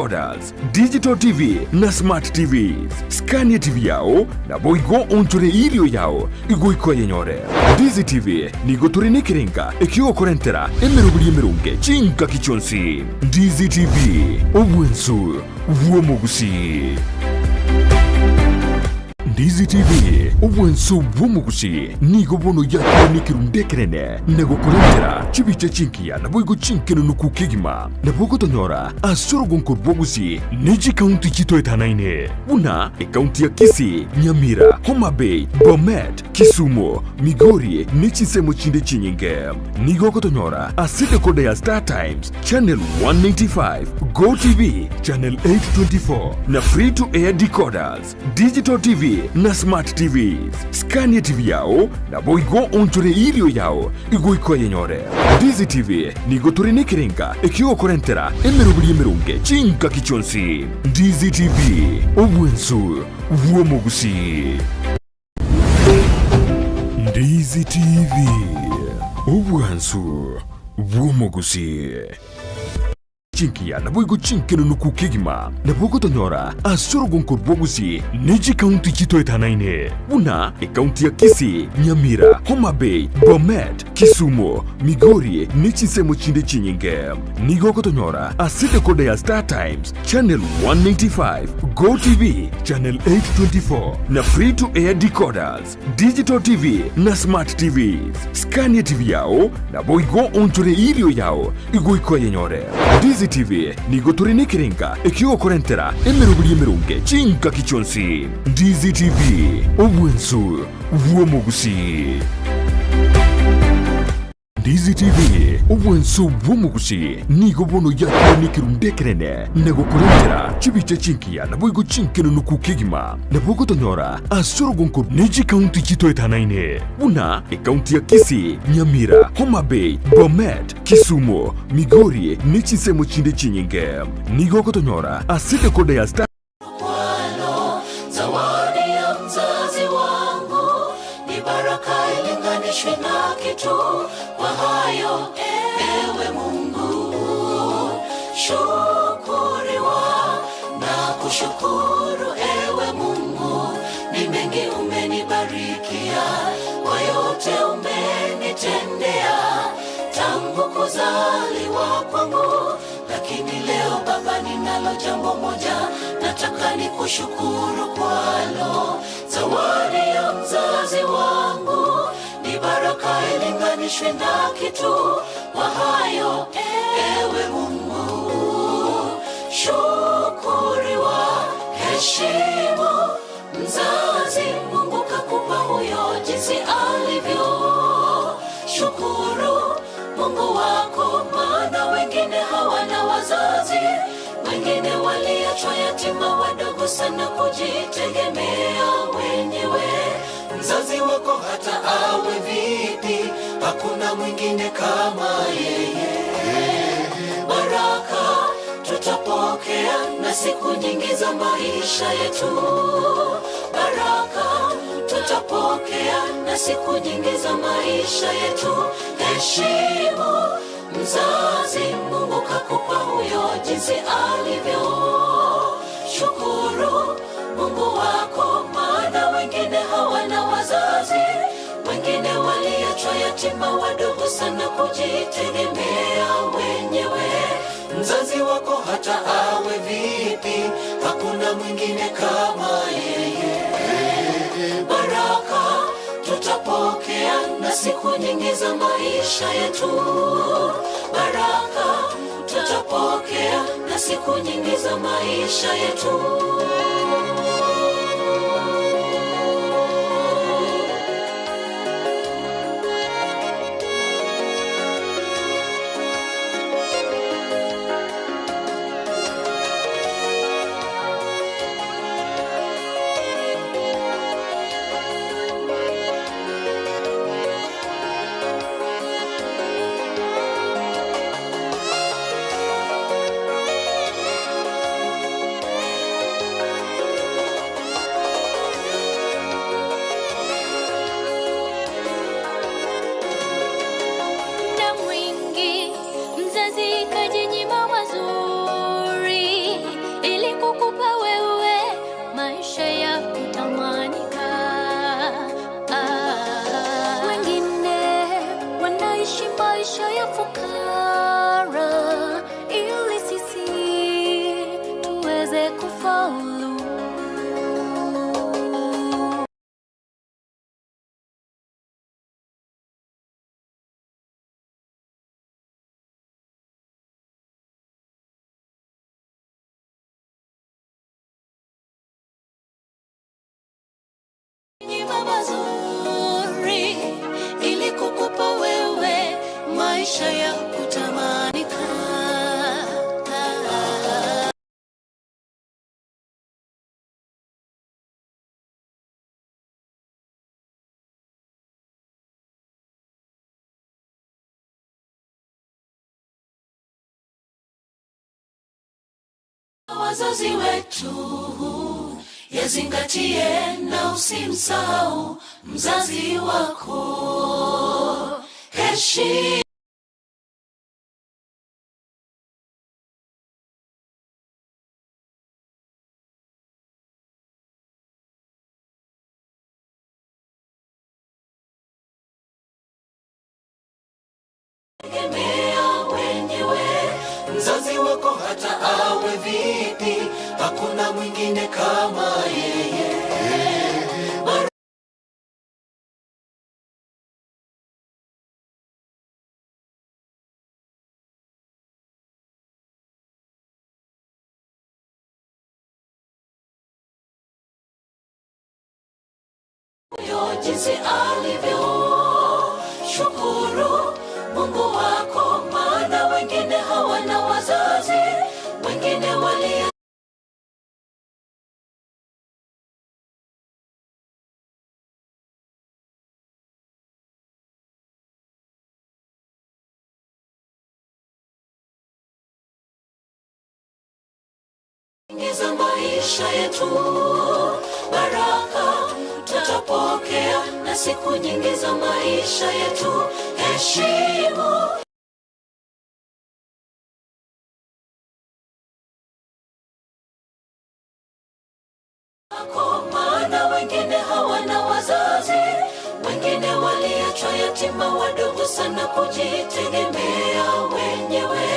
Orders, Digital TV na Smart TVs. Scania TV yao na boigo onchore ilio yao igoiko yenyore. Dizi TV nigo turine kirenga ekio korentera emerubuli emerunge chinka kichonsi. Dizi TV obwensu vuomogusi. Dizi TV obwensu vuomogusi nigo bono ya nikirunde kerene nego korentera chibiche chinkia na boigo chinkeno nuku kigima na bogo tonyora asoro gonko bogusi neji county chito etanaine una county ya Kisii, Nyamira, Homa Bay, Bomet, Kisumu, Migori nechi semo chinde chinyinge nigo kotonyora asite kode ya Star Times channel 195, Go TV channel 824 na free to air decoders, Digital TV na Smart TVs. Scania TV yao na boigo onchore ilio yao igoiko yenyore. Dizi TV nigo turine kirenga ekio korentera emerubuli emerunge chinka kichonsi. Dizi TV obwensu vuomogusi. Dizi TV obwensu vuomogusi. Chinkia na boigo chinkeno nuku kigima na bogo tonyora asoro gonko bogusi neji county chito etanaine una county ya Kisii, Nyamira, Homa Bay, Bomet, Kisumu, Migori nechi semo chinde chinyinge nigo kotonyora asite kode ya Star Times channel 195, Go TV channel 824 na free to air decoders, Digital TV na Smart TVs. Scania TV yao na boigo onchore ilio yao igoiko yenyore. Dizi TV nigo turine kirenga ekio korentera emerubuli emerunge chinka kichonsi. Dizi TV obwensu vuomogusi. Dizi TV obwensu vuomogusi nigo bono ya nikirunde kerene nego korentera chibiche chinkia na boigo chinkeno nuku kigima na bogo tonyora asoro gonko neji county chito etanaine una county ya Kisii, Nyamira, Homa Bay, Bomet, Kisumu, Migori nechi semo chinde chinyinge nigo kotonyora asite kode ya Star zawadi ya mzazi wangu ni baraka ilinganishwe na kitu. Kwa hayo ewe Mungu shukuriwa na kushukuru ewe Mungu, ni mengi umenibarikia, kwa yote umenitendea tangu kuzaliwa kwangu. Lakini leo Baba, ninalo jambo moja nataka nikushukuru kwalo. Zawadi ya mzazi wangu ni baraka ilinganishwe na kitu. Kwa hayo ewe Mungu shukuriwa, heshimu mzazi. Mungu kakupa huyo jinsi alivyo. Shukuru Mungu wako, maana wengine hawana wazazi, wengine waliachwa yatima wadogo sana kujitegemea wenyewe. Mzazi wako hata awe vipi, hakuna mwingine kama yeye. Baraka tutapokea na siku nyingi za maisha yetu. Baraka tutapokea na siku nyingi za maisha yetu. Heshimu mzazi, Mungu kakupa huyo jinsi alivyo. Shukuru Mungu wako, maana wengine hawana wazazi, wengine waliachwa yatima wadogo sana kujitegemea wenyewe. Mzazi wako hata awe vipi, hakuna mwingine kama yeye. Baraka tutapokea na siku nyingi za maisha yetu. Baraka tutapokea na siku nyingi za maisha yetu. kukupa wewe maisha ya kutamanika. Wengine wanaishi maisha ya fukara ili sisi tuweze kufaulu. Mazuri ili kukupa wewe maisha ya kutamanika. Wazazi wetu yazingatie na usimsahau mzazi wako. Heshima tegemea wenyewe mzazi wako, hata awe vipi, hakuna mwingine kama yeye. Jinsi alivyo shukuru Mungu wako, maana wengine hawana wazazi, wengine walia ingiza maisha yetu baraka tutapokea, na siku nyingi za maisha yetu heshima. Kwa maana wengine hawana wazazi, wengine waliachwa yatima wadogo sana kujitegemea wenyewe.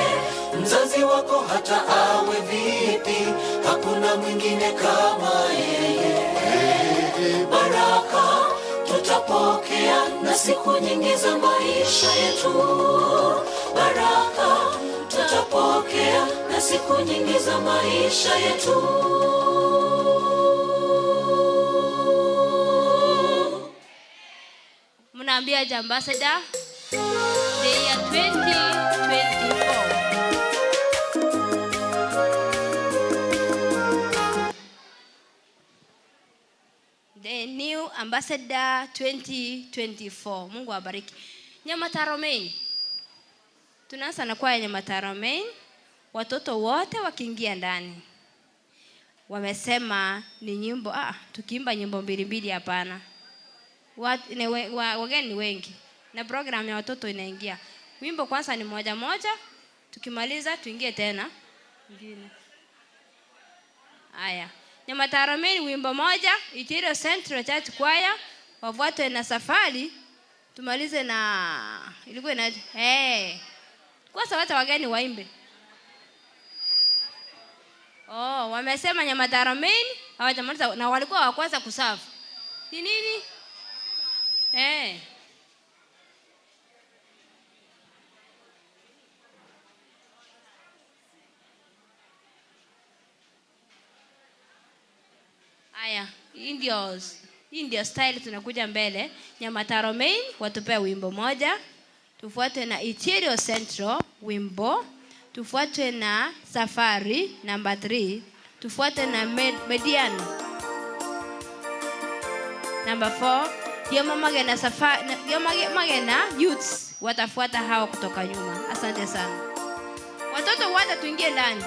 Mzazi wako hata awe vipi, hakuna mwingine kama yeye. Baraka tutapokea, na siku nyingi za maisha yetu baraka tutapokea, na siku nyingi za maisha yetu. Mnaambia Ambassador the year 2024. The new Ambassador 2024. Mungu awabariki. Nyamataro Main. Tunaanza na kwaya Nyamataro Main. Watoto wote wakiingia ndani wamesema ni nyimbo tukiimba nyimbo mbili hapana. Wageni ni wengi na program ya watoto inaingia. Wimbo kwanza ni moja, tukimaliza tuingie tena nyingine. Haya. Nyamataro Main wimbo moja, Itirio Central Church Choir wafuatwe na Safari, tumalize na ilikuwa na kwa sababu wageni waimbe. Wamesema Nyamataro Main hawajamaliza na walikuwa wa kwanza kuserve. Ni nini? Aya, Indio style tunakuja mbele. Nyamataro Main watupea wimbo moja, tufuatwe na Itirio Central wimbo, tufuatwe na Safari number 3, tufuatwe na Median number 4. Magena youths watafuata hao kutoka nyuma. Asante sana. Watoto wote tuingie ndani.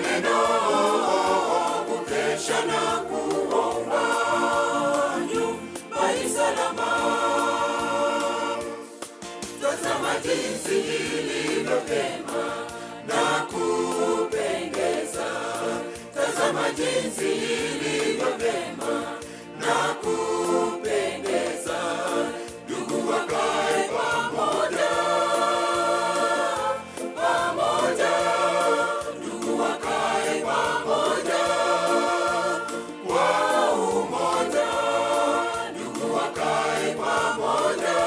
neno, kukesha na kuomba, nyumba salama. Tazama jinsi ilivyo vyema na kupendeza. Tazama jinsi ilivyo vyema na kupendeza. Ndugu wakae pamoja, pamoja. Ndugu wakae pamoja kwa umoja. Ndugu wakae pamoja,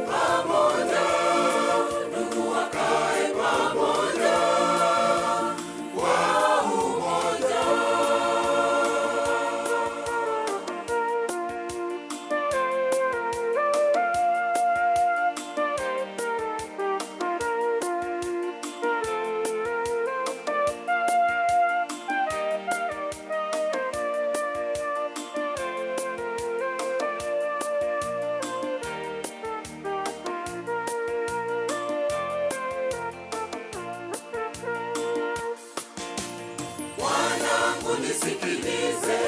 pamoja. Ndugu wakae pamoja kwa umoja. Wanangu nisikilize,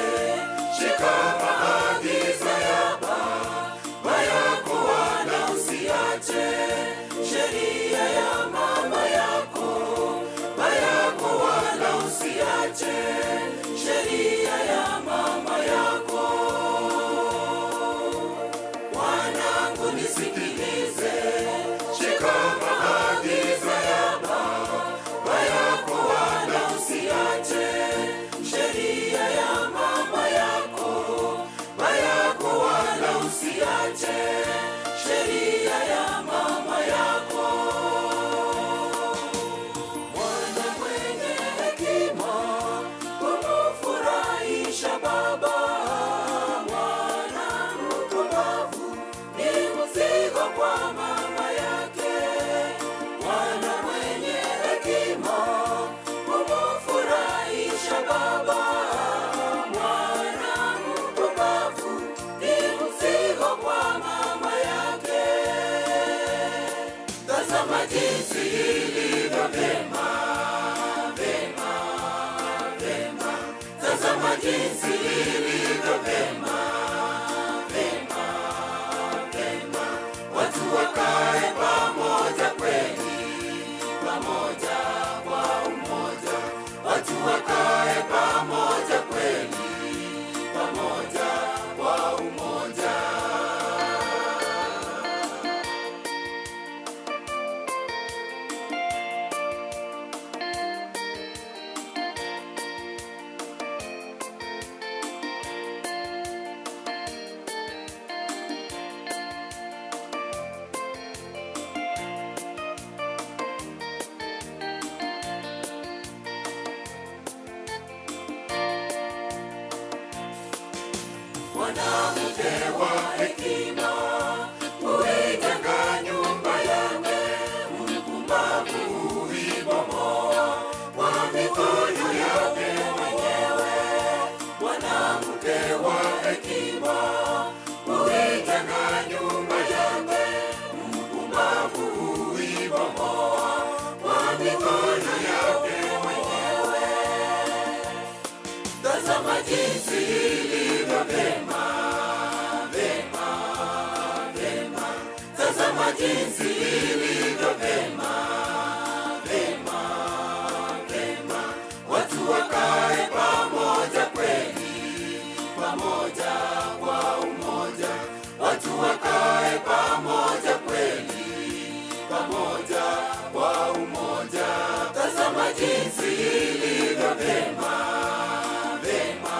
shika maagizo ya baba yako, wala usiache sheria ya mama yako. Baba yako wala usiache sheria ya mama yako. Wanangu nisikilize, shika maagizo ya baba yako, wala usiache sheria ya mama yako. Baba yako wala usiache sheria ya mama yako. Mwana mwenye hekima humfurahisha baba. Mwana mpumbavu ni mzigo kwa mama yake. Mwana mwenye hekima humfurahisha baba. Mwana mpumbavu ni mzigo kwa mama yake. Tazama jinsi ilivyo vyema, vyema, vyema. Tazama jinsi ilivyo vyema, vyema, vyema. Watu wakae pamoja kweli, pamoja kwa umoja. Watu wakae pamoja kweli, pamoja kwa umoja. Mwanamke wa hekima huijenga nyumba yake, mpumbavu huibomoa kwa mikono yake mwenyewe. Mwanamke wa hekima huijenga nyumba yake, mpumbavu huibomoa kwa mikono yake mwenyewe. Tazama jinsi ilivyo vyema, vyema, vyema. Tazama jinsi ilivyo vyema, vyema, vyema. Watu wakae pamoja kweli, pamoja kwa umoja. Watu wakae pamoja kweli, pamoja kwa umoja. Tazama jinsi ilivyo vyema, vyema,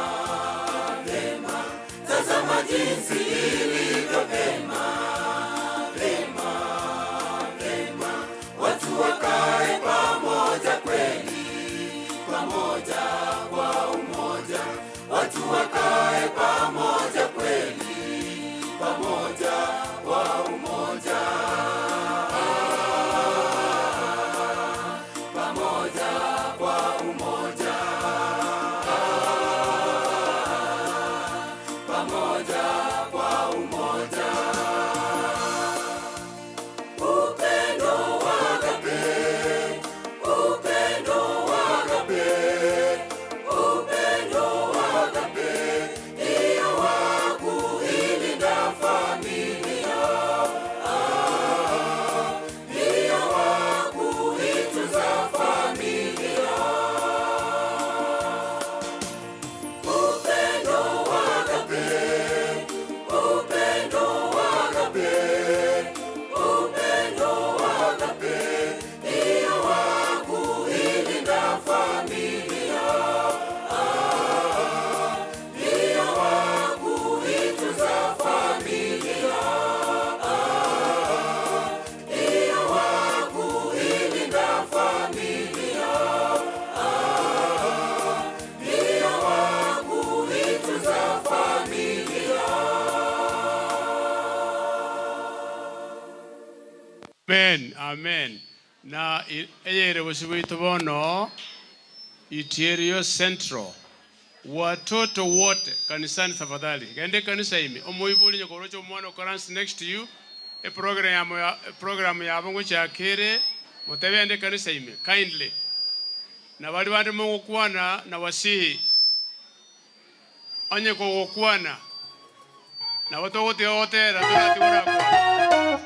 vyema. Tazama jinsi ilivyo vyema, vyema, vyema. Watu wakae pamoja kweli, pamoja kwa umoja. Watu wakae pamoja kweli, pamoja kwa umoja. Pamoja kwa umoja. Pamoja kwa umoja. Upendo wa agape, upendo Amen, amen. Na eyere wasiwito bono Itirio Central. Watoto wote kanisani tafadhali. Gende kanisa imi. Omuibuli nyokorocho mwana occurrence next to you. Program ya abongo chakere. Motebe ende kanisa imi. Kindly. Na wali wande mungu kuwana na wasihi. Onye kuwana. Na watu wote raturati ura kuwana.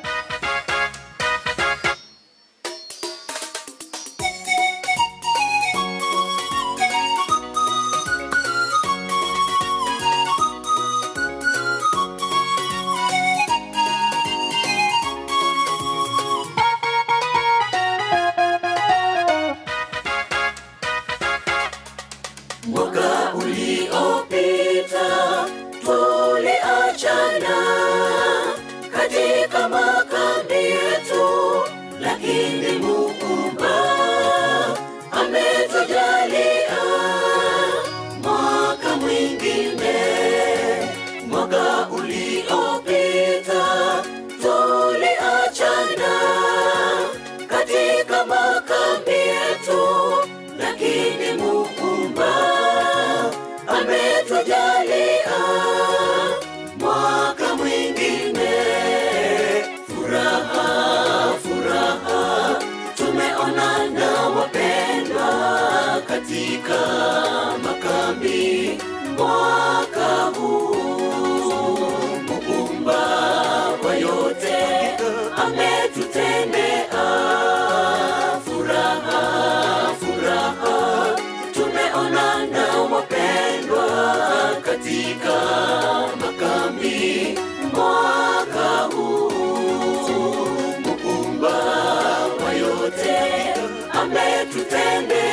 Mwaka uliopita tuliachana katika makambi yetu, lakini Muumba ametujalia mwaka mwingine. Mwaka uliopita tuliachana katika makambi yetu, lakini Muumba ametujalia mwaka mwingine. Furaha, furaha, tumeonana wapendwa katika makambi mwaka huu. Muumba wa yote ametutendea furaha, furaha, tumeonana wapendwa katika makambi mwaka huu. Muumba wa yote ametutendea.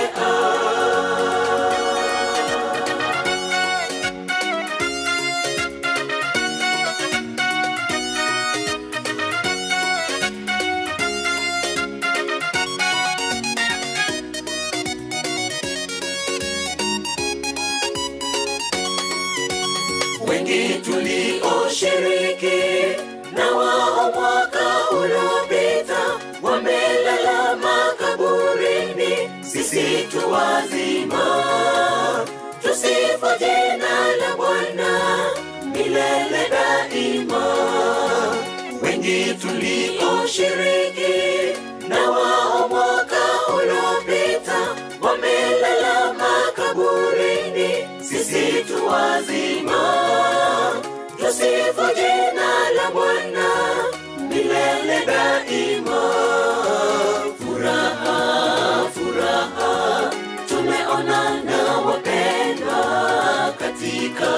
Wengi tulioshiriki na wao mwaka uliopita wamelala makaburini, sisi tu wazima. Tusifu jina la Bwana milele daima. Wengi tulioshiriki na wao mwaka uliopita wamelala makaburini, sisi tu wazima. Tusifu jina la Bwana milele daima. Furaha, furaha, tumeonana wapendwa katika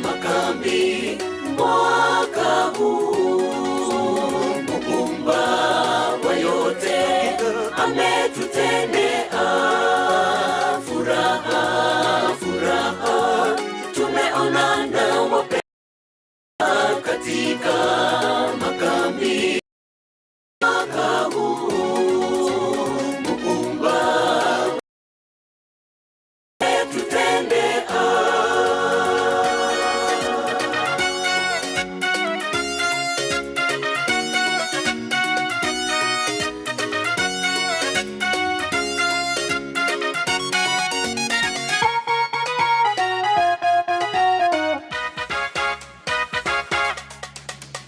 makambi mwaka huu. Muumba wa yote ametutendea furaha, furaha, tumeonana wapendwa katika makambi mwaka huu. Muumba ametutendea.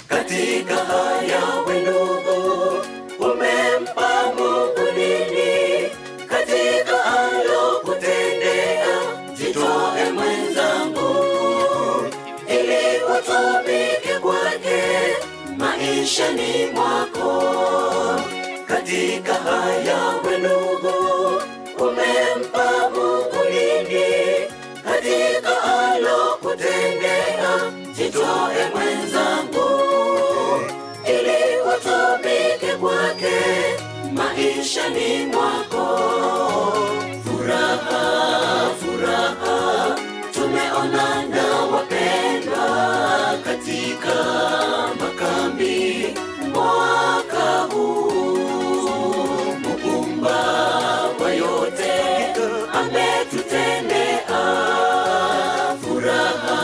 Katika haya wendugu, umempa Mungu nini? Katika alokutendea, jitoe mwenzangu, ili utumike kwake maishani mwako. Katika haya wendugu, umempa Mungu nini? Katika alokutendea, jitoe mwenzangu, ili utumike kwake maishani mwako. Furaha, furaha, tumeonana wapendwa katika makambi mwaka huu. Muumba wa yote ametutendea furaha,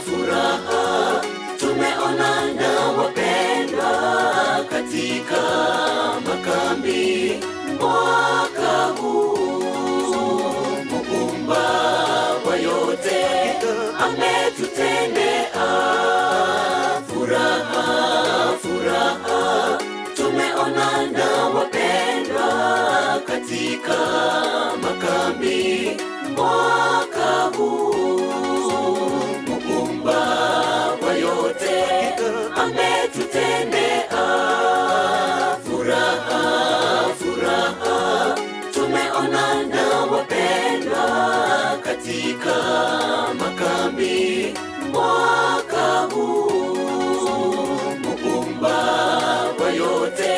furaha, tumeonana wapendwa katika ametutendea furaha, furaha. Tumeonana wapendwa katika makambi mwaka huu. Muumba wa yote ametutendea furaha, furaha. Tumeonana wapendwa katika makambi mwaka huu. Muumba wa yote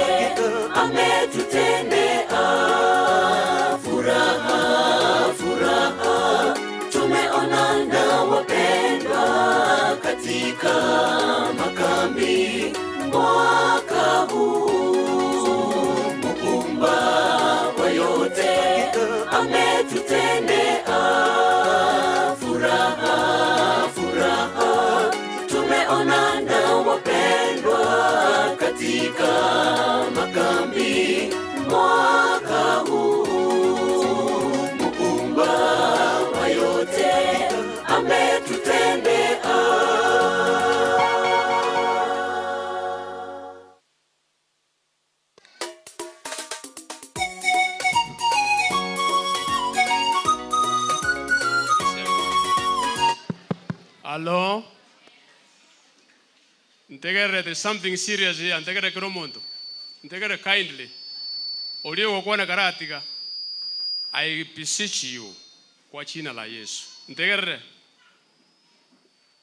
ametutendea furaha, furaha. Tumeonana wapendwa katika makambi mwaka huu. Muumba wa yote ametutendea furaha, furaha. Tumeonana wapendwa katika makambi mwaka huu. Muumba wa yote ametutendea. Hello? Ntegere, there's something serious here. Ntegere kiromondo. Ntegere kindly. Olio kwa na karatiga. I beseech you kwa jina la Yesu. Ntegere.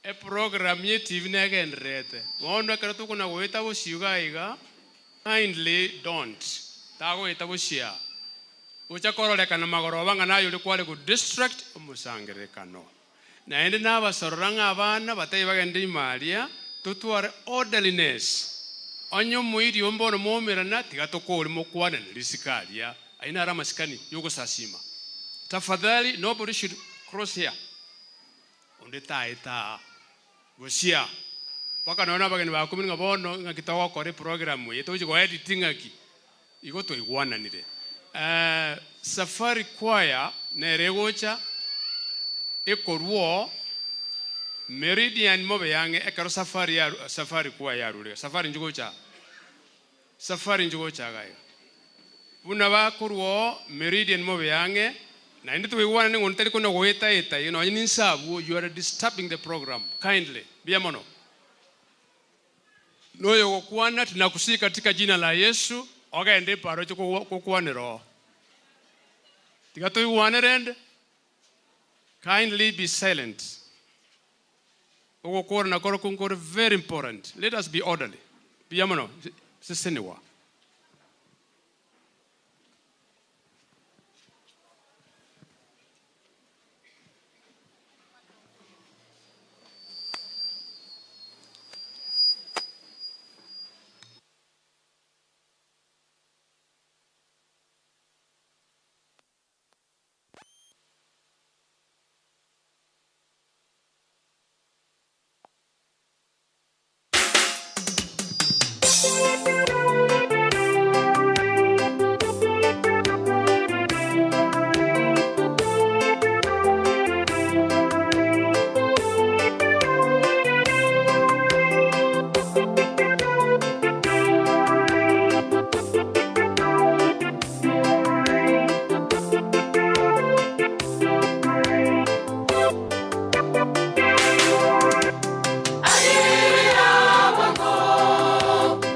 E program yetu ivnege nrete. Waona karatu kuna weta woshiuga iga. Kindly don't. Tago weta woshia. Ucha koroleka na magorobanga nayo likwale ku district umusangere kano. Na ende na basoranga abana batayi bagende imalia tutware orderliness. Onyo muiri ombono momerana tigatokole mokwana lisikalia. Aina rama sikani yuko sasima. Tafadhali nobody should cross here. Onde taita. Gosia. Waka naona bagani bakumi ngabono ngakitawa kore program yetu uko editing aki. Iko to igwana nire. Safari choir na regocha ekorwo Meridian mobe yange ekaro safari choir yarure. Safari njugocha. Safari njugocha gaya. Una ba kurwo Meridian mobe yange na ndi tuigwana ni ngonteli kuna goeta eta you know ninsabu you are disturbing the program kindly bia mono noyo kokwana tunakusika katika jina la Yesu ogaende paro chiko kokwanero tigatoigwana rende kindly be silent okokora na koro kunkoro very important. Let us be orderly bia mono siseniwa.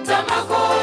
Tamako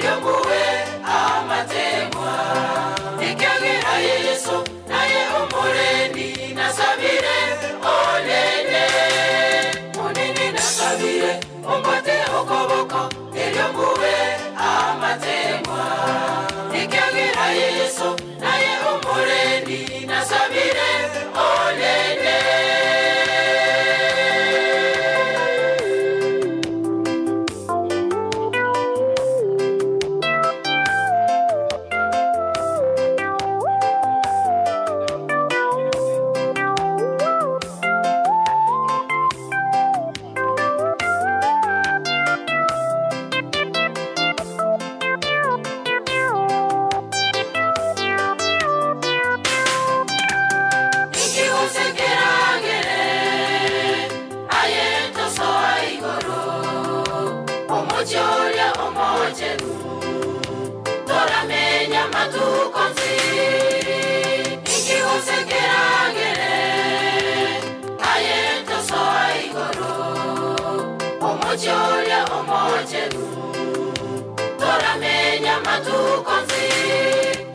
elionguwe amatemwa nikiagira Yesu naye umureni nasabire olele munini nasabire umpate okoboko elionguwe amatemwa nikiagira Yesu naye umureni nasabire olele. Omojolia omojeru toramenya matukonzi ingi hosegeragere ayeto soa igoro omojolia omojeru toramenya matukonzi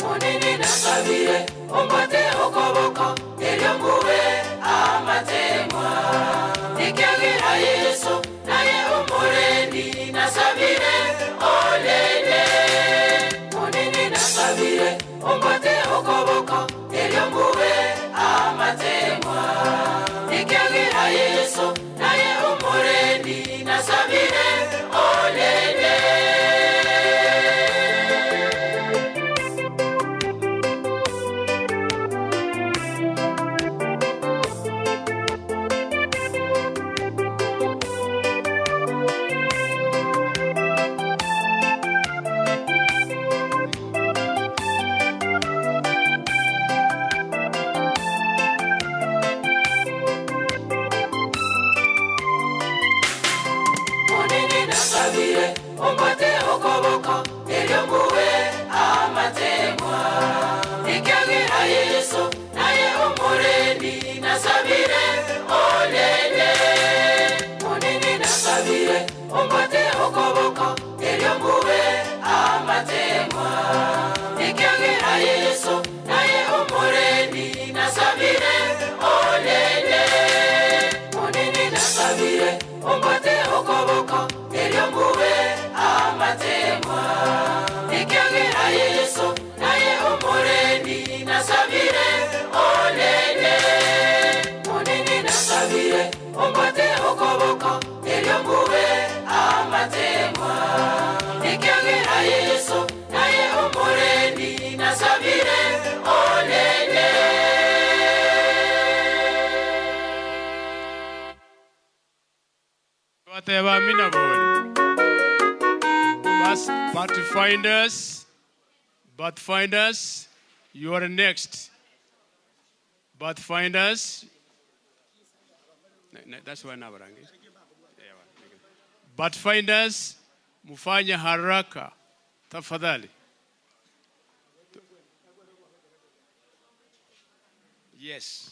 munini nasabire umpate okoboko elionguwe amatemwa nikiagira Yesu naye umureni nasabire olele munini nasabire umpate okoboko elionguwe amatemwa nikiagira Yesu naye umureni nasabire olele. Umpate okoboko elionguwe amatemwa nikiagira Yesu naye umureni nasabire olele munini nasabire umpate okoboko elionguwe amatemwa nikiagira Yesu naye umureni nasabire olele munini nasabire umpate okoboko elionguwe amatemwa nikiagira Yesu naye umureni nasabire olele munini nasabire umpate okoboko elionguwe amatemwa nikiagira Yesu naye umureni nasabire olele. Whatever mina boli. Bas Pathfinders, you are next. Pathfinders, that's why na barangi. Pathfinders, mufanye haraka tafadhali. Yes.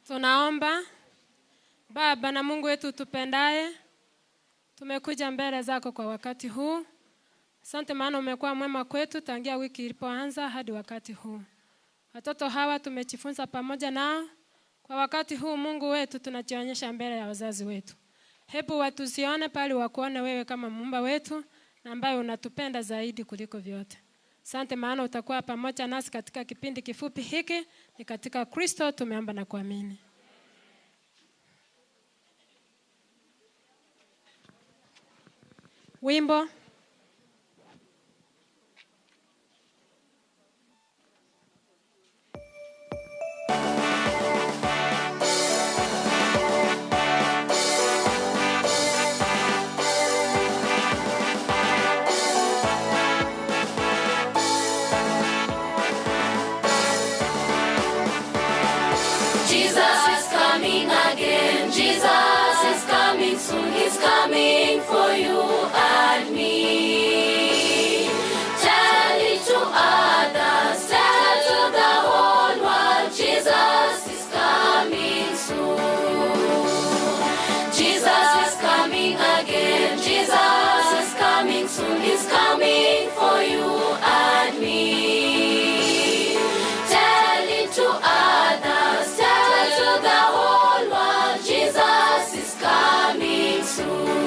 Tunaomba. Baba na Mungu wetu tupendaye, tumekuja mbele zako kwa wakati huu. Asante maana umekuwa mwema kwetu tangia wiki ilipoanza hadi wakati huu. Watoto hawa tumejifunza pamoja nao. Kwa wakati huu Mungu wetu tunajionyesha mbele ya wazazi wetu. Hebu watusione pali wakuone wewe kama Muumba wetu na ambaye unatupenda zaidi kuliko vyote. Asante maana utakuwa pamoja nasi katika kipindi kifupi hiki. Ni katika Kristo tumeomba na kuamini. Wimbo. Jesus is coming again. Jesus is coming soon. He's coming for you and me. Tell it to others. Tell to the whole world. Jesus is coming soon. Jesus is coming again. Jesus is coming soon. He's coming for you and me. Tell it to others. Tell to the whole world. Jesus is coming soon.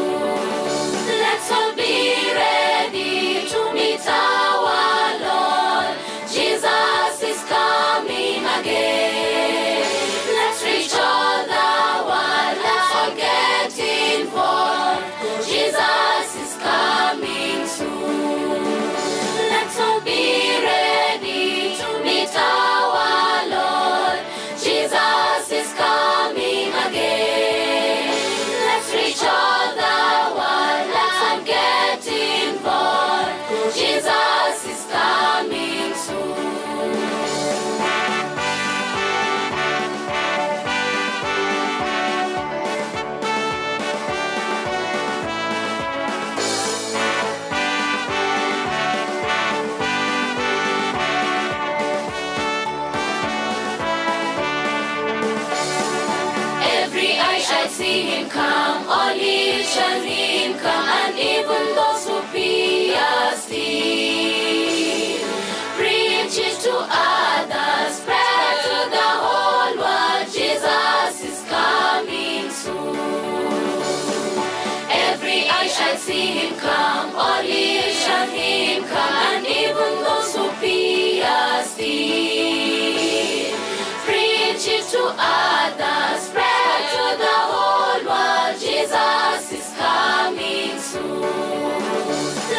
Let's all be ready to meet our Lord. Jesus is coming again. Let's reach all the world. Let's all get involved. Jesus is coming soon. Let's all be ready to meet our Lord. Jesus is coming again. Let's reach all the world. Let's all get involved. Jesus is coming soon. Every eye shall see him come, all ears shall see him come, and even those who pierce him. Preach it to others, spread to the whole world. Jesus is coming soon. Every eye shall see him come, all ears shall hear him come, and even those who pierce him. Preach it to others, spread to the whole world. Jesus is coming soon.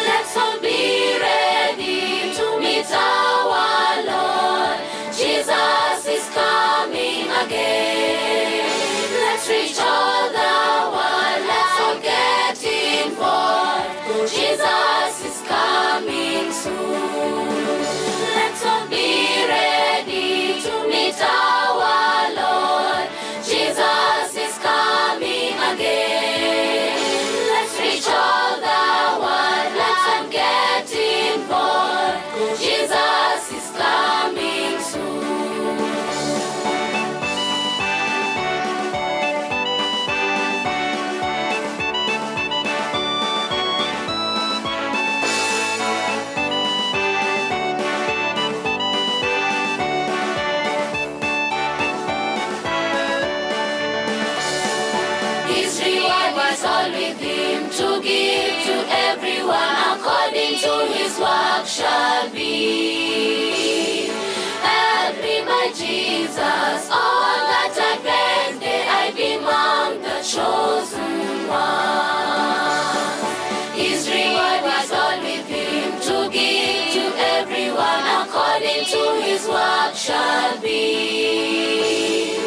Let's all be ready to meet our Lord. Jesus is coming again. Let's reach all the world. Let's all get involved. Jesus is coming soon. Let's all be ready to meet our Lord. Jesus is coming again. Let's reach all the world. Let's all get involved. Jesus is coming soon. His reward was all with him to give to everyone according to his work shall be. Help me, my Jesus, all that I bless day I be among the chosen ones. His reward was all with him to give to everyone according to his work shall be.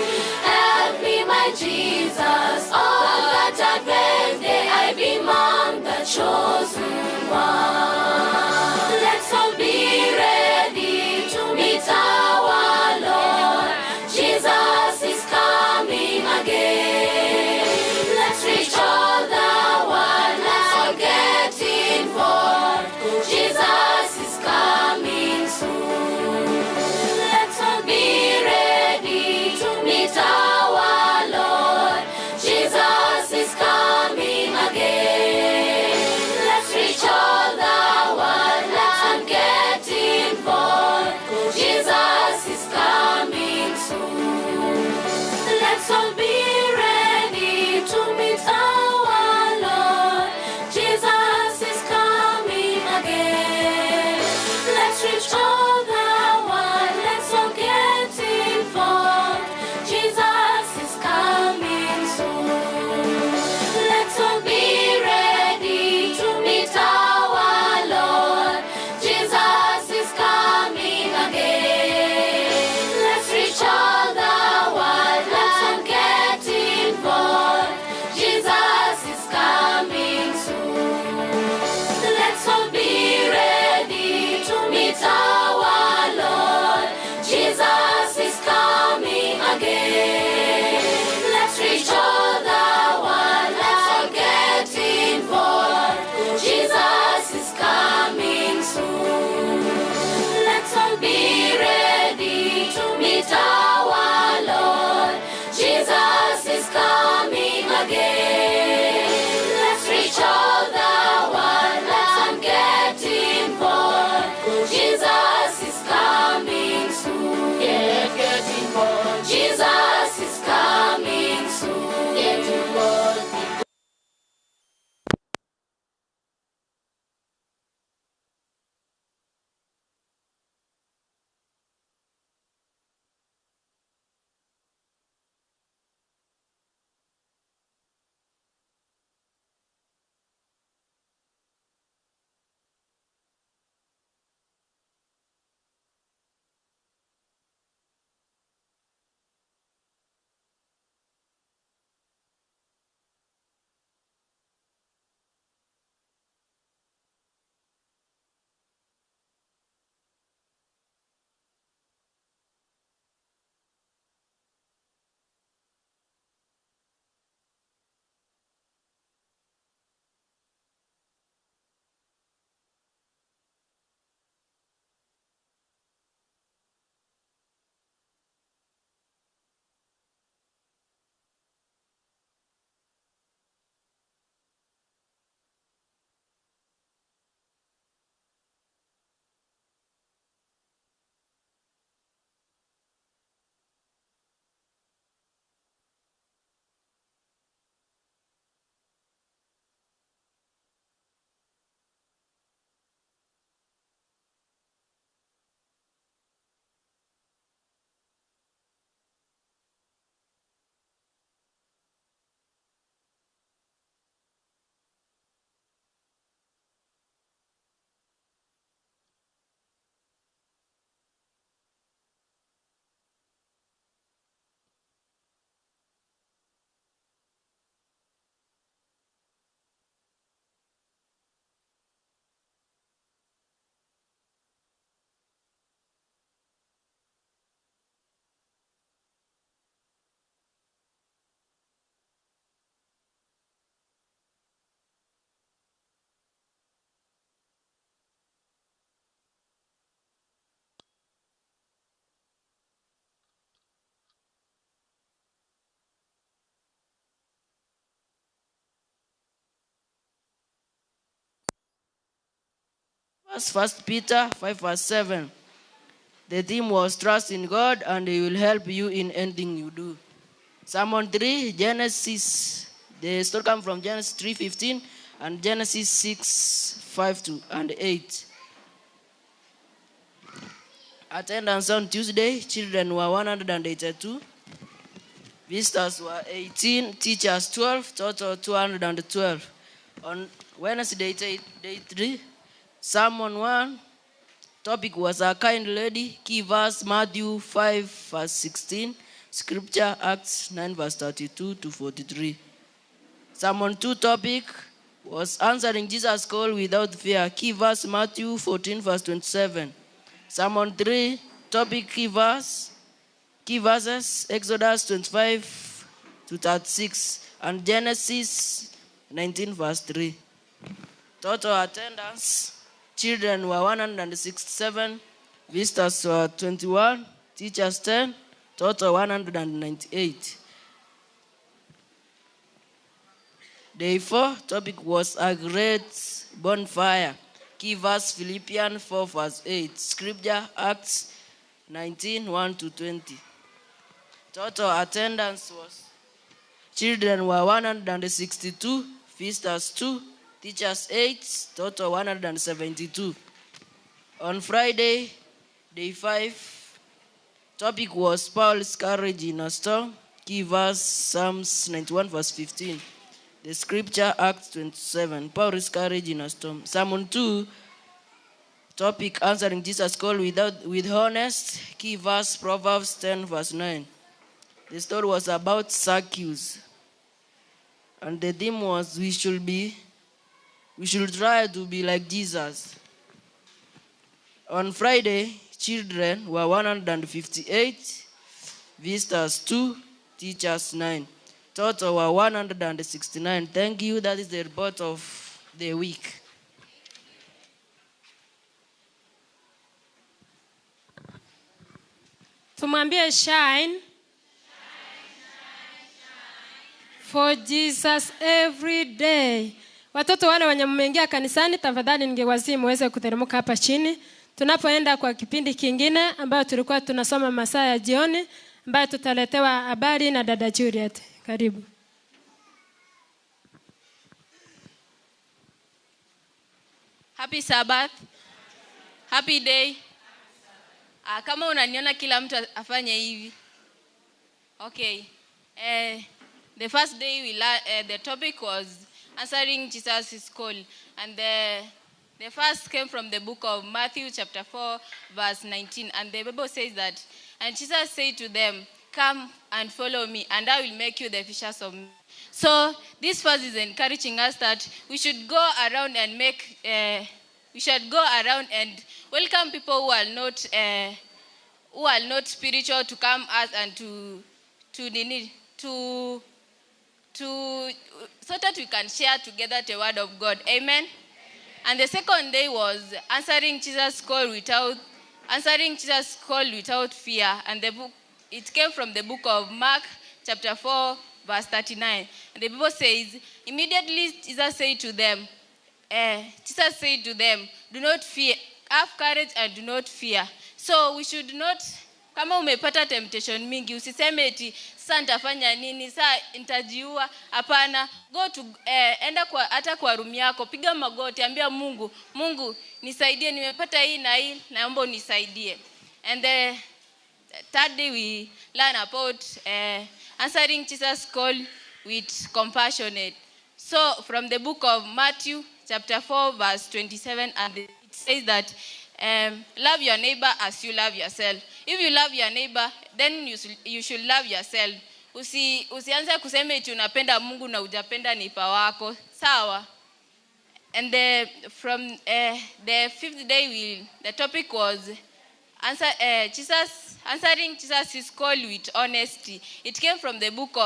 Help me, my Jesus, all that I bless day I be among the chosen ones. Let's all be ready to meet our Lord. Jesus is coming again. Let's reach all the world. Let's all get involved. Jesus is coming soon. Let's Great our Lord, Jesus is coming again. Let's reach all the world and get involved. Jesus is coming soon. Get involved. Jesus is coming soon. Get involved. First Peter 5 verse 7. The theme was trust in God and He will help you in anything you do. Sermon 3, Genesis. The story comes from Genesis 3:15 and Genesis 6:5 and 8. Attendance on Tuesday, children were 182. Visitors were 18, teachers 12, total 212. On Wednesday, day 3, Sermon 1, topic was a kind lady, key verse Matthew 5 verse 16, scripture Acts 9 verse 32 to 43. Sermon 2 topic was answering Jesus' call without fear, key verse Matthew 14 verse 27. Sermon 3 topic key verses Exodus 25 to 36 and Genesis 19 verse 3. Total attendance, children were 167, visitors were 21, teachers 10, total 198. Day 4 topic was a great bonfire. Key verse Philippians 4 verse 8. Scripture Acts 19 1 to 20. Total attendance was children were 162, visitors 2, teachers 8, total 172. On Friday, day 5, topic was Paul's courage in a storm. Key verse Psalms 91 verse 15. The scripture Acts 27. Paul's courage in a storm. Sermon 2. Topic answering Jesus' call with honest. Key verse Proverbs 10 verse 9. The story was about Zacchaeus. And the theme was we should try to be like Jesus. On Friday, children were 158, visitors 2, teachers 9. Total were 169. Thank you. That is the report of the week. Tumwambie shine for Jesus every day. Watoto wale wenye mmeingia kanisani, tafadhali ningewasihi muweze kuteremka hapa chini. Tunapoenda kwa kipindi kingine ambayo tulikuwa tunasoma masaa ya jioni, ambayo tutaletewa habari na dada Juliet. Karibu. Happy Sabbath. Happy day. Kama unaniona kila mtu afanye hivi. Okay. The first day the topic was answering Jesus' call, and the first came from the book of Matthew chapter 4 verse 19, and the Bible says that, and Jesus said to them, "Come and follow me, and I will make you the fishers of men." So this verse is encouraging us that we should go around and welcome people who are not spiritual to come us and to so that we can share together the word of God. Amen. And the second day was answering Jesus' call without fear, and it came from the book of Mark chapter 4 verse 39. And the Bible says, immediately Jesus said to them, "Do not fear, have courage and do not fear." So we should not, kama umepata temptation mingi, usiseme eti sasa nitafanya nini, sasa nitajiua. Hapana, go to enda hata kwa room yako, piga magoti, ambia Mungu nisaidie, nimepata hii na hii, naomba unisaidie. And the third day we learn about answering Jesus' call with compassionate. So from the book of Matthew chapter 4 verse 27, and it says that love your neighbor as you love yourself. If you love your neighbor, then you should love yourself. Usianze kusema eti unapenda Mungu na hujapenda neighbor wako. Sawa? And from the fifth day the topic was answering Jesus' call with honesty. It came from the book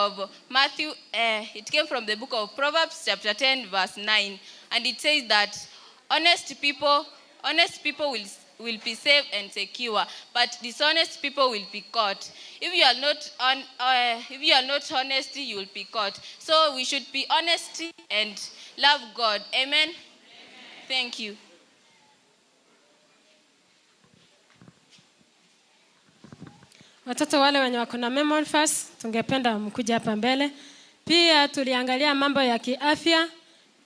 of Proverbs chapter 10 verse 9, and it says that honest people will be safe and secure, but dishonest people will be caught. If you are not honest, you will be caught. So we should be honest and love God. Amen. Amen. Thank you. Watoto wale wenye wako na memory verse, tungependa mkuje hapa mbele. Pia tuliangalia mambo ya kiafya,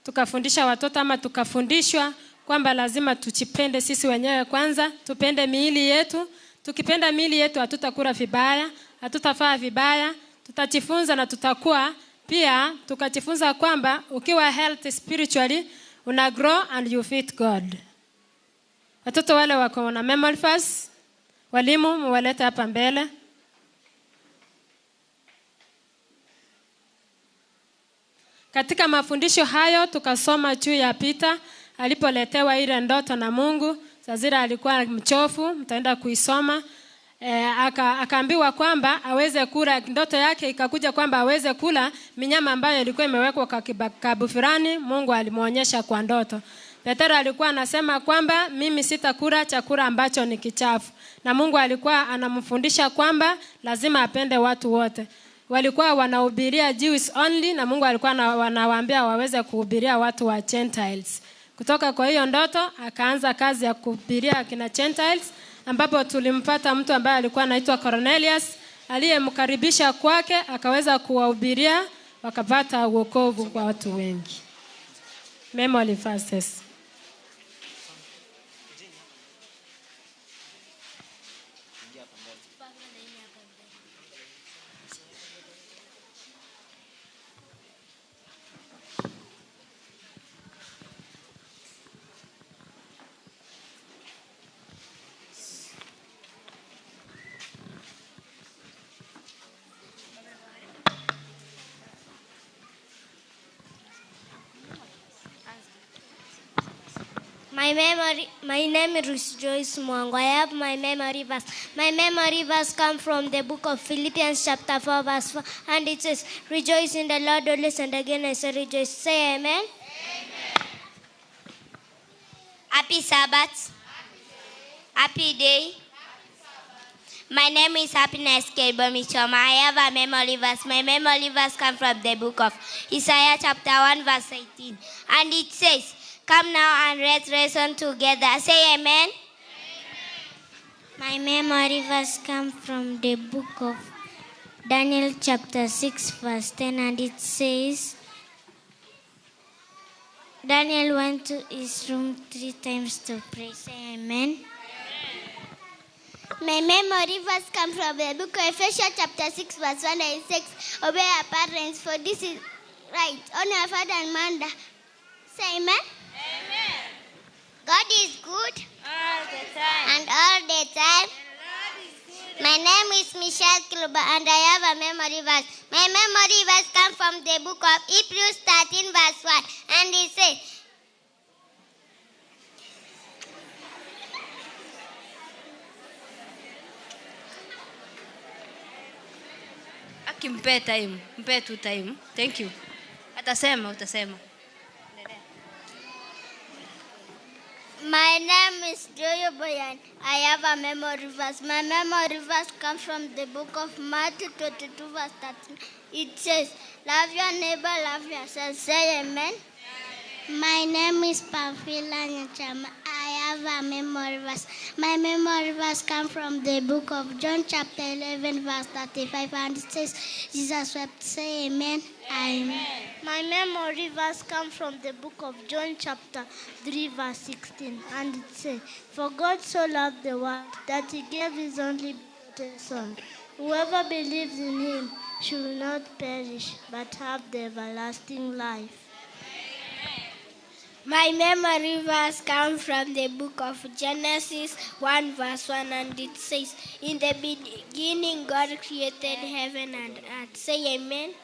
tukafundisha watoto ama tukafundishwa kwamba lazima tujipende sisi wenyewe kwanza, tupende miili yetu. Tukipenda miili yetu hatutakula vibaya, hatutafaa vibaya, tutajifunza na tutakuwa. Pia tukajifunza kwamba ukiwa healthy spiritually, una grow and you fit God. Watoto wale wako na memory verse, walimu mwalete hapa mbele. Katika mafundisho hayo tukasoma juu ya Peter alipoletewa ile ndoto na Mungu. Sazira alikuwa mchofu, mtaenda kuisoma. Akaambiwa kwamba aweze kula, ndoto yake ikakuja kwamba aweze kula minyama ambayo ilikuwa imewekwa kwa kikabu fulani. Mungu alimuonyesha kwa ndoto. Petero alikuwa anasema kwamba mimi sitakula chakula ambacho ni kichafu. Na Mungu alikuwa anamfundisha kwamba lazima apende watu wote. Walikuwa wanahubiria Jews only, na Mungu alikuwa anawaambia waweze kuhubiria watu wa Gentiles. Kutoka kwa hiyo ndoto akaanza kazi ya kuhubiria kina Gentiles, ambapo tulimpata mtu ambaye alikuwa anaitwa Cornelius aliyemkaribisha kwake, akaweza kuwahubiria, wakapata wokovu kwa watu wengi. Memory verses. My name is Joyce Mwango. I have my memory verse. My memory verse comes from the book of Philippians chapter 4 verse 4, and it says, "Rejoice in the Lord always," and again I say rejoice. Say amen. Amen. Happy Sabbath. Happy day. My name is Happiness Kelbomichoma. I have a memory verse. My memory verse comes from the book of Isaiah chapter 1 verse 18. And it says, "Come now and let's reason together." Say amen. My memory verse comes from the book of Daniel chapter 6 verse 10, and it says, Daniel went to his room 3 times to pray. Say amen. My memory verse comes from the book of Ephesians chapter 6 verse 1 and 6. Obey your parents, for this is right. Honor your father and mother. Say amen. Amen. God is good. All the time. And all the time. My name is Michelle Kluba and I have a memory verse. My memory verse comes from the book of Hebrews 13 verse 1. And it says, Mpe time. Mpe tu time. Thank you. Utasema. My name is Joyo Boyan. I have a memory verse. My memory verse comes from the book of Matthew 22 verse 13. It says, love your neighbor, love yourself. Say amen. My name is Pamphila Nyachama. I have a memory verse. My memory verse comes from the book of John chapter 11 verse 35, and it says, Jesus wept. Say amen. Amen. My memory verse comes from the book of John chapter 3 verse 16, and it says, for God so loved the world that he gave his only begotten Son. Whoever believes in him should not perish but have the everlasting life. My memory verse comes from the book of Genesis 1 verse 1, and it says, in the beginning God created heaven and earth. Say amen.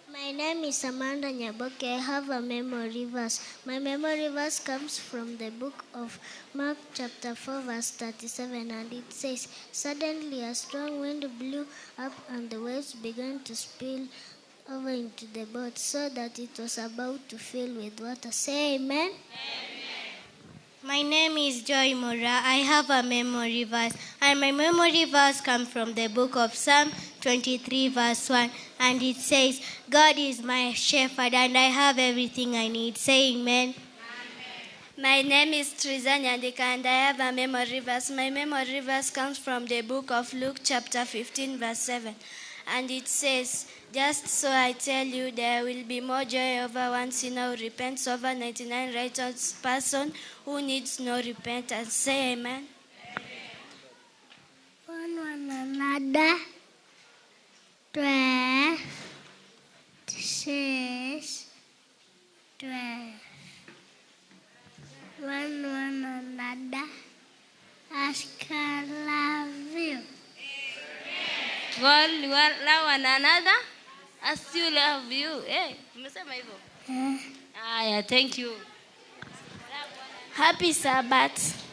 My name is Amanda Nyaboke. I have a memory verse. My memory verse comes from the book of Mark chapter 4 verse 37, and it says, suddenly a strong wind blew up and the waves began to spill over into the boat so that it was about to fill with water. Say amen. My name is Joy Mora. I have a memory verse, and my memory verse comes from the book of Psalm 23 verse 1, and it says, God is my shepherd and I have everything I need. Say amen. My name is Triza Nyandika and I have a memory verse. My memory verse comes from the book of Luke chapter 15 verse 7, and it says, just so I tell you, there will be more joy over one sinner who repents over 99 righteous person who needs no repentance. Say amen. One another. 12 6 12. One another. Ask I love you. God love one another as you love you. Hey, umesema hivyo? Aya, thank you. Happy Sabbath.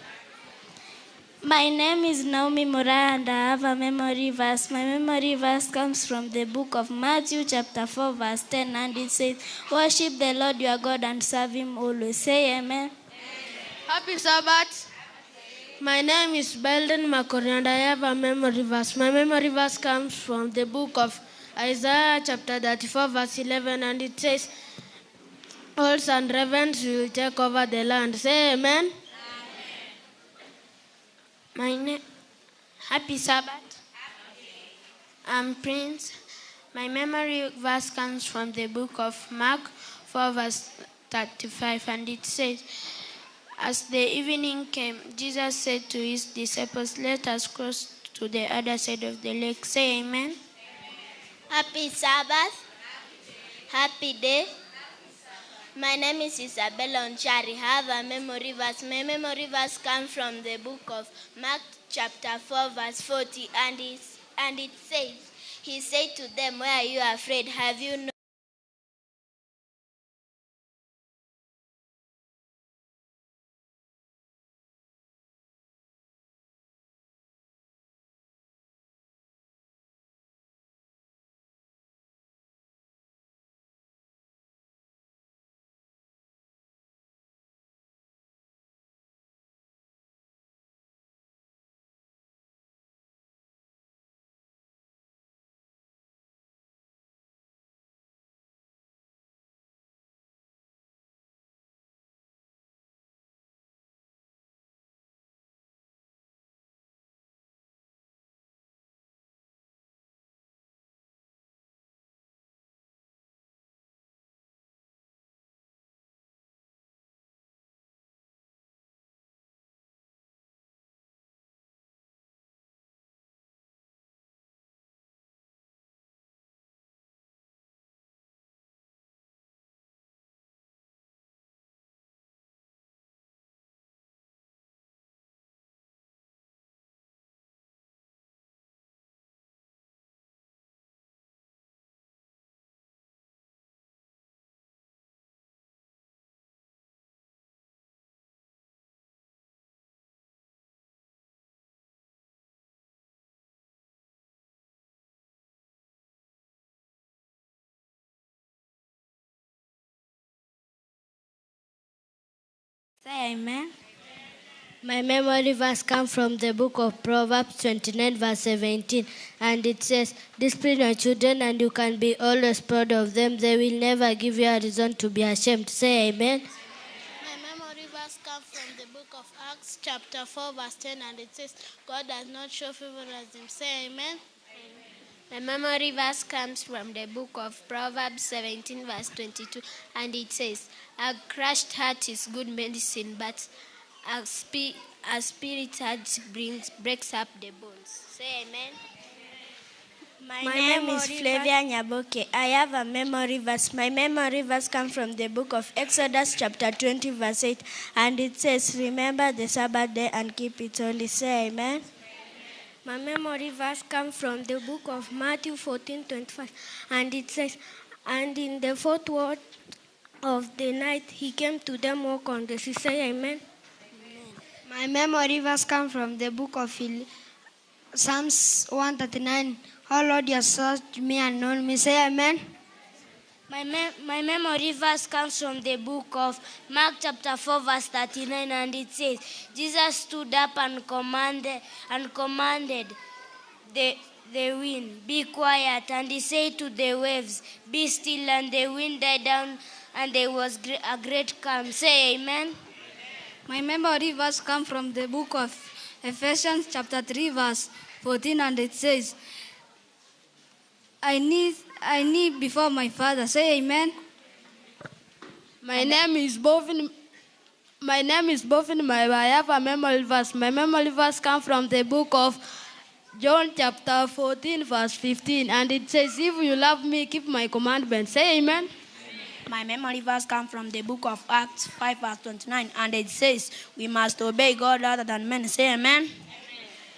My name is Naomi Murray and I have a memory verse. My memory verse comes from the book of Matthew chapter 4 verse 10, and it says, worship the Lord your God and serve him always. Say amen. Happy Sabbath. My name is Belden Makori and I have a memory verse. My memory verse comes from the book of Isaiah chapter 34 verse 11, and it says, Owls and ravens will take over the land. Say amen. My name, Happy Sabbath. I'm Prince. My memory verse comes from the book of Mark 4 verse 35, and it says, as the evening came, Jesus said to his disciples, let us cross to the other side of the lake. Say amen. Happy Sabbath. Happy day. My name is Isabella Onchari. I have a memory verse. My memory verse comes from the book of Mark chapter 4 verse 40, and it says, he said to them, why are you afraid? Have you no amen. My memory verse comes from the book of Proverbs 29 verse 17. And it says, discipline your children and you can be always proud of them. They will never give you a reason to be ashamed. Say amen. My memory verse comes from the book of Acts chapter 4 verse 10. And it says, God does not show favoritism. Say amen. My memory verse comes from the book of Proverbs 17 verse 22. And it says, a crushed heart is good medicine, but a spirit heart breaks up the bones. Say amen. My name is Flavia Nyaboke. I have a memory verse. My memory verse comes from the book of Exodus chapter 20 verse 8. And it says, remember the Sabbath day and keep it holy. Say amen. My memory verse comes from the book of Matthew 14:25. And it says, and in the fourth watch of the night he came to them walk on the sea. Say amen. My memory verse comes from the book of Psalms 139. Oh Lord, you have searched me and known me. Say amen. My memory verse comes from the book of Mark chapter 4 verse 39. And it says, Jesus stood up and commanded the wind, be quiet. And he said to the waves, be still. And the wind died down and there was a great calm. Say amen. My memory verse comes from the book of Ephesians chapter 3 verse 14, and it says, I kneel before my Father. Say amen. My name is Bovin. I have a memory verse. My memory verse comes from the book of John chapter 14 verse 15, and it says, if you love me, keep my commandments. Say amen. My memory verse comes from the book of Acts 5 verse 29, and it says, we must obey God rather than men. Say amen.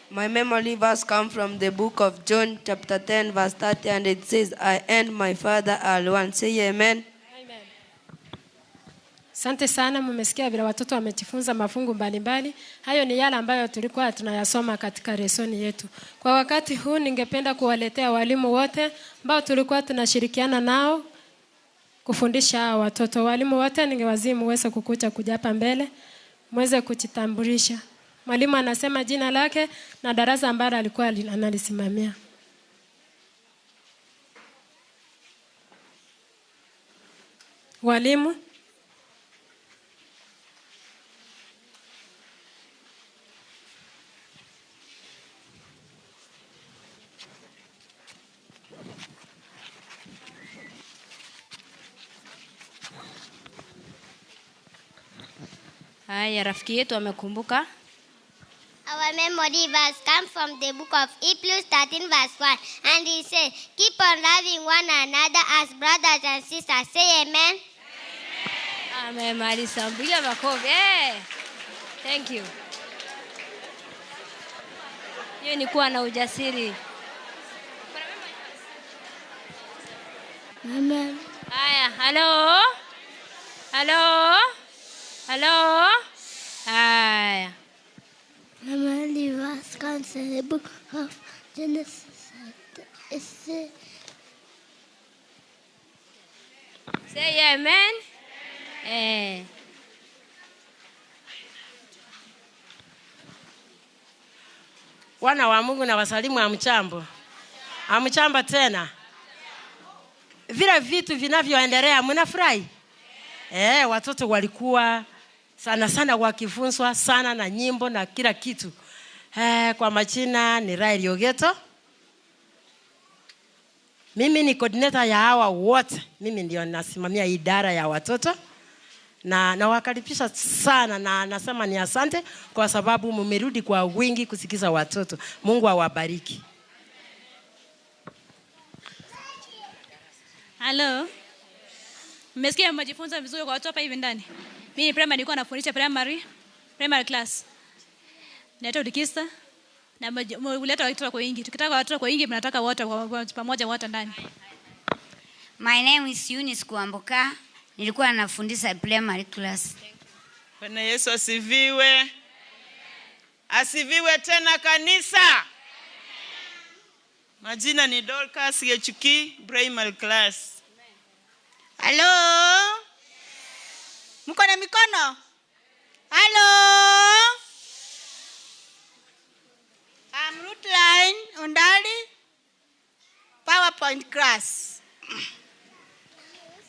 My memory verse comes from the book of John chapter 10 verse 30, and it says, I and my Father are one. Say amen. Asante sana, mmesikia vile watoto wamejifunza mafungu mbalimbali. Hayo ni yale ambayo tulikuwa tunayasoma katika lesoni yetu. Kwa wakati huu ningependa kuwaletea walimu wote ambao tulikuwa tunashirikiana nao kufundisha hao watoto. Walimu wote ningewazimu muweze kukuja hapa mbele muweze kujitambulisha. Mwalimu anasema jina lake na darasa ambalo alikuwa analisimamia. Walimu. Haya, rafiki yetu amekumbuka. Our memory verse comes from the book of Hebrews 13 verse 1. And it says, keep on loving one another as brothers and sisters. Say amen. Amen. Marisa, mpiga makofi. Hey. Thank you. Hiyo ni kuwa na ujasiri. Amen. Haya, hello. Hello. Hello. Haya. My memory verse comes from the book of Genesis. It says, say amen. Eh. Wana wa Mungu na wasalimu amchambo. Amchamba tena. Vile vitu vinavyoendelea mnafurahi? Watoto walikuwa sana wakifunzwa sana na nyimbo na kila kitu. Kwa majina ni Raeli Ogeto. Mimi ni coordinator ya hawa wote. Mimi ndio nasimamia idara ya watoto. Na nawakaribisha sana na nasema ni asante kwa sababu mmerudi kwa wingi kusikiza watoto. Mungu awabariki. Hello. Mmesikia mmejifunza vizuri kwa watoto hapa hivi ndani? Mimi primary nilikuwa nafundisha primary class. Naitwa Dikista. Na mleta watoto kwa wingi. Tukitaka watoto kwa wingi mnataka wote pamoja wote ndani. My name is Eunice Kuamboka. Nilikuwa nafundisha primary class. Bwana Yesu asifiwe. Asifiwe tena kanisa. Majina ni Dorcas Yechuki, primary class. Hello. Mko na mikono? Hello. PowerPoint class.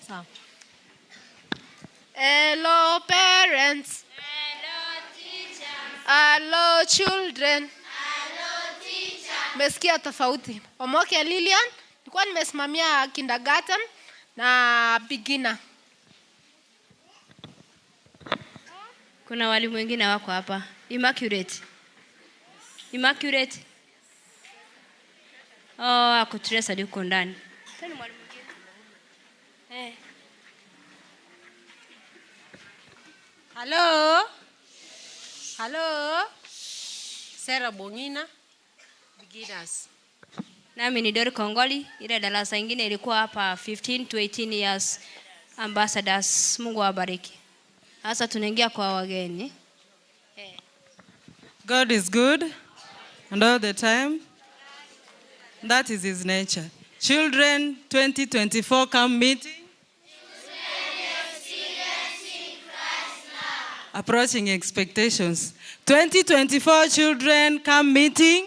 So. Hello parents. Hello teachers. Hello children. Hello teachers. Mesikia tofauti. Omoke Lilian, nilikuwa nimesimamia kindergarten na beginner. Kuna walimu wengine wako hapa. Immaculate. Immaculate. Oh, ako Teresa yuko ndani. Tani mwalimu mwingine. Hello. Hello. Sarah Bongina, beginners. Nami ni Dori Kongoli, ile darasa ingine ilikuwa hapa 15 to 18 years ambassadors. Mungu awabariki. Sasa tunaingia kwa wageni. God is good and all the time. That is his nature. Children 2024 come meeting. Approaching expectations. 2024 children come meeting.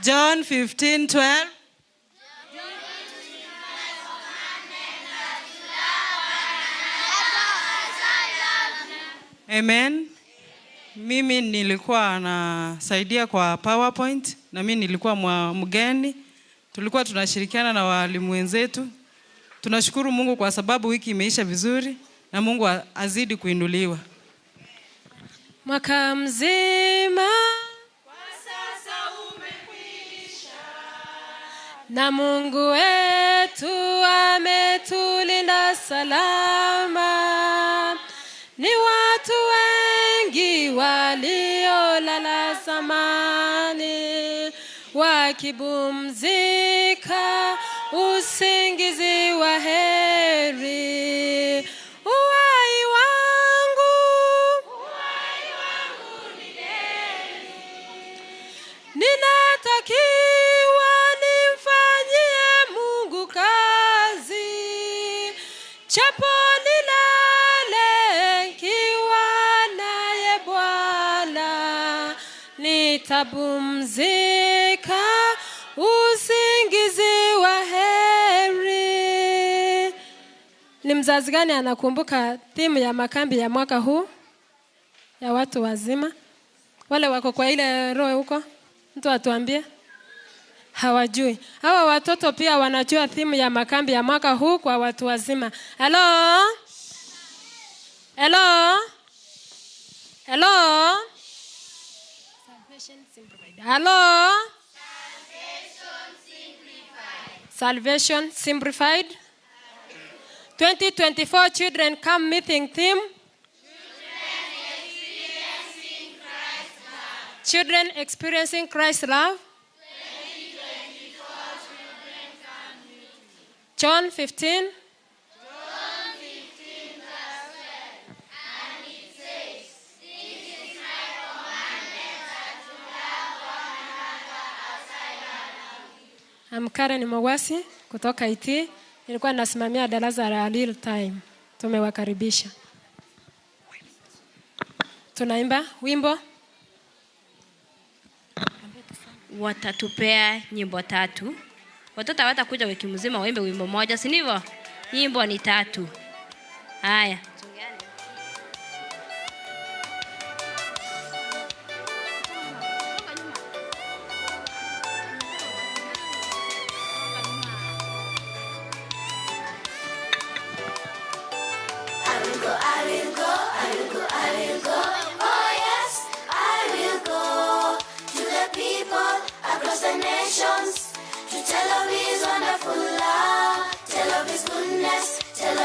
John 15:12. Amen. Mimi nilikuwa nasaidia kwa PowerPoint na mimi nilikuwa mgeni. Tulikuwa tunashirikiana na walimu wenzetu. Tunashukuru Mungu kwa sababu wiki imeisha vizuri na Mungu azidi kuinuliwa. Mwaka mzima kwa sasa umekwisha, na Mungu wetu ametulinda salama. Ni watu wengi waliolala zamani wakipumzika usingizi wa heri. Uhai wangu ni deni, ninatakiwa nimfanyie Mungu kazi, chapo nilale nikiwa naye Bwana, nitapumzika usingizi wa heri. Ni mzazi gani anakumbuka timu ya makambi ya mwaka huu ya watu wazima? Wale wako kwa ile roho huko, mtu atuambie. Hawajui. Hawa watoto pia wanajua timu ya makambi ya mwaka huu kwa watu wazima. Hello? Hello? Hello? Hello? Salvation Simplified. 2024 children come meeting theme. Children experiencing Christ's love. John 15. I'm Karen Mwasi kutoka IT. Nilikuwa nasimamia darasa la Real Time. Tumewakaribisha. Tunaimba wimbo. Watatupea nyimbo 3. Watoto hawatakuja wiki mzima waimbe wimbo moja, si ndivyo? Nyimbo ni 3. Haya.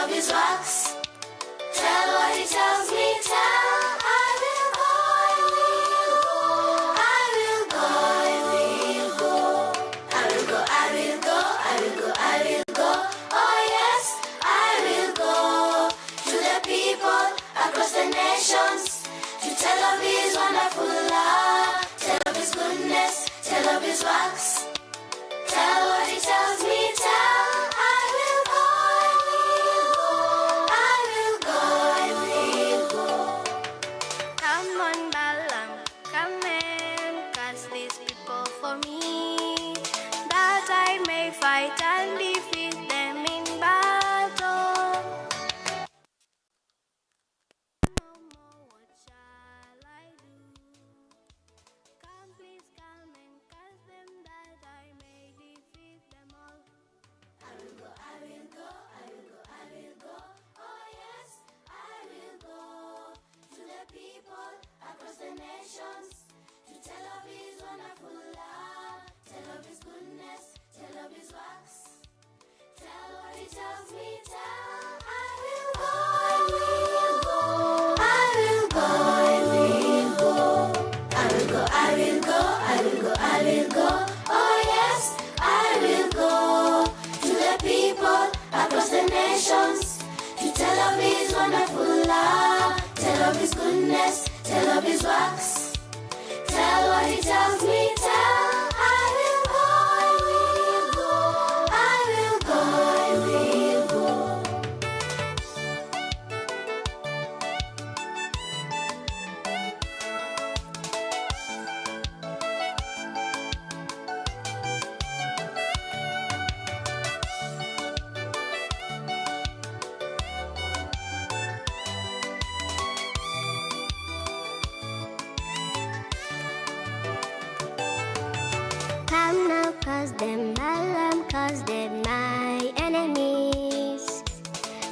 His works. Tell what he tells me, tell. I will go, I will go, I will go, I will go, I will go, I will go, I will go. Oh yes, I will go to the people across the nations to tell of his wonderful love, tell of his goodness, tell of his works. Tell what he tells me, tell. I will go, I will go, I wonderful love. Tell of his goodness, tell of his works. Tell what he tells me, tell. I will go, I will go, I will go, I will go. Come now, cause them, Balaam, cause them my enemies.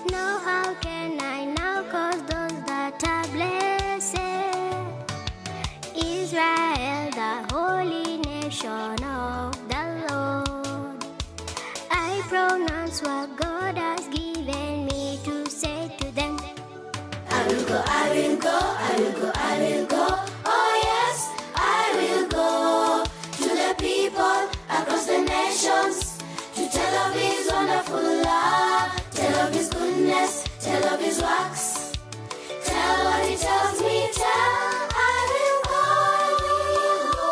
Now how can I now cause those that are blessed? Israel, the holy nation of the Lord. I pronounce what God has given me to say to them. I will go, I will go, I will go, I will go. Oh yes, I will go to the people across the nations to tell of his wonderful love, tell of his goodness, tell of his works. Tell what he tells me, tell. I will go, I will go,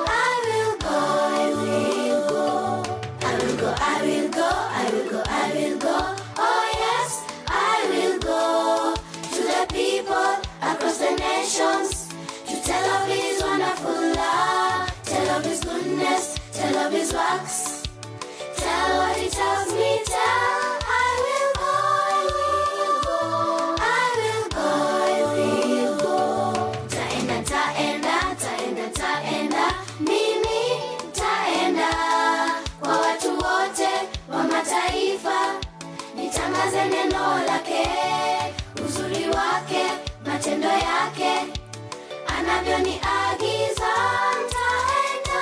I will go, I will go. I will go, I will go, I will go, I will go. Oh yes, I will go to the people across the nations to tell of his wonderful love, tell of his goodness, tell of his works. Tell what he tells me, tell. I will go, I will go, I will go. Taenda, taenda, taenda, taenda, mimi taenda kwa watu wote wa mataifa, nitangaze neno lake, uzuri wake, matendo yake, anavyoniagiza. Nitaenda,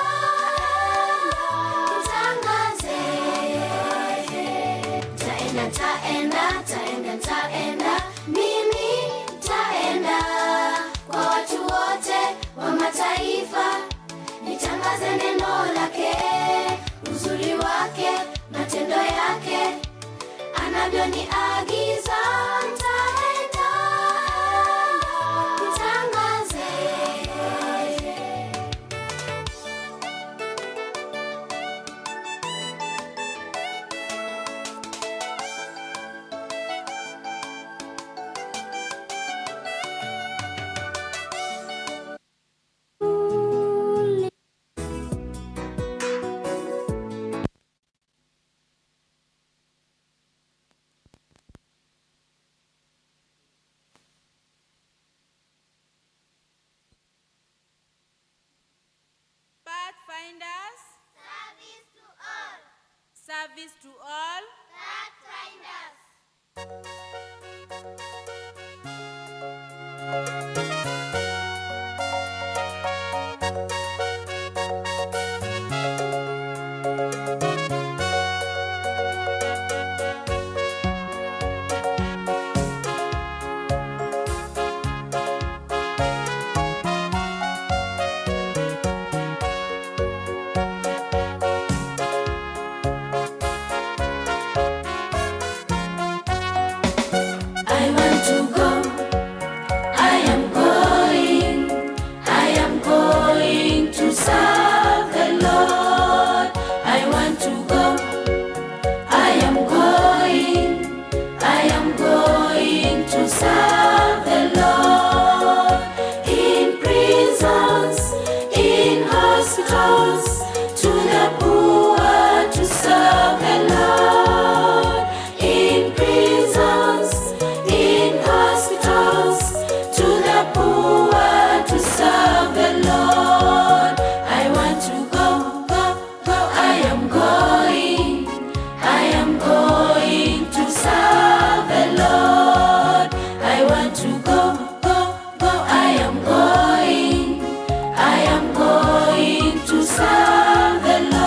nitangaze. Taenda, taenda, taenda, taenda, mimi taenda kwa watu wote wa mataifa, nitangaze neno lake, uzuri wake, matendo yake, anavyoniagiza. Nitaenda, nitangaze. Pathfinders. Service to all. Pathfinders. I want to go. I am going. I am going to serve the Lord. I want to go. I am going. I am going to serve the Lord. In prisons, in hospitals, to the poor to serve the Lord. In prisons, in hospitals, to the poor to serve the Lord. I want to go, go, go. I am going. I am going to serve the Lord. I want to go, go, go. I am going. I am going to serve the Lord.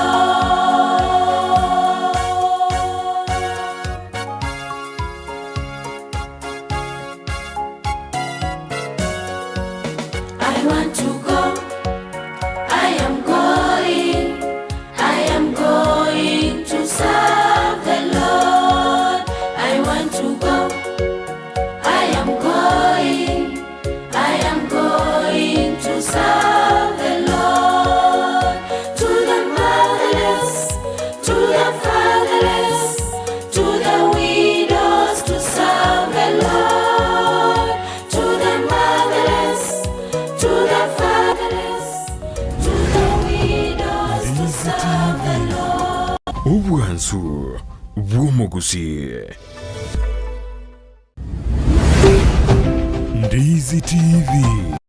I want to go. I am going. I am going to serve the Lord. I want to go. I Yesu Womogusi. Ndizi TV.